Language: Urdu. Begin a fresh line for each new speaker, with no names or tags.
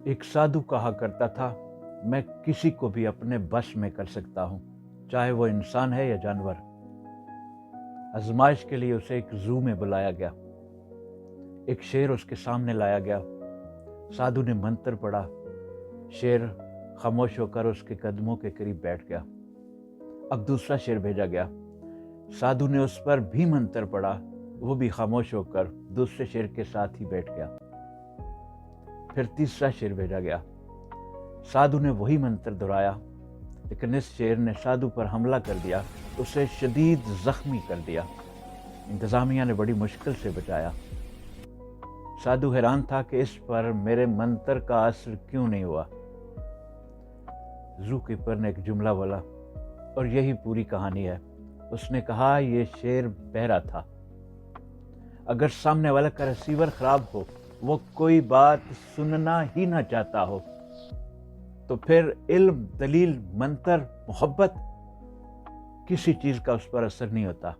ایک سادھو کہا کرتا تھا، میں کسی کو بھی اپنے بس میں کر سکتا ہوں، چاہے وہ انسان ہے یا جانور۔ آزمائش کے لیے اسے ایک زو میں بلایا گیا۔ ایک شیر اس کے سامنے لایا گیا۔ سادھو نے منتر پڑھا۔ شیر خاموش ہو کر اس کے قدموں کے قریب بیٹھ گیا۔ اب دوسرا شیر بھیجا گیا۔ سادھو نے اس پر بھی منتر پڑھا، وہ بھی خاموش ہو کر دوسرے شیر کے ساتھ ہی بیٹھ گیا۔ پھر تیسرا شیر بھیجا گیا۔ سادھو نے وہی منتر دہرایا، لیکن اس شیر نے سادھو پر حملہ کر دیا، اسے شدید زخمی کر دیا۔ انتظامیہ نے بڑی مشکل سے بچایا۔ سادھو حیران تھا کہ اس پر میرے منتر کا اثر کیوں نہیں ہوا۔ زو کیپر نے ایک جملہ بولا، اور یہی پوری کہانی ہے۔ اس نے کہا، یہ شیر بہرا تھا۔ اگر سامنے والا کا ریسیور خراب ہو، وہ کوئی بات سننا ہی نہ چاہتا ہو، تو پھر علم، دلیل، منتر، محبت، کسی چیز کا اس پر اثر نہیں ہوتا۔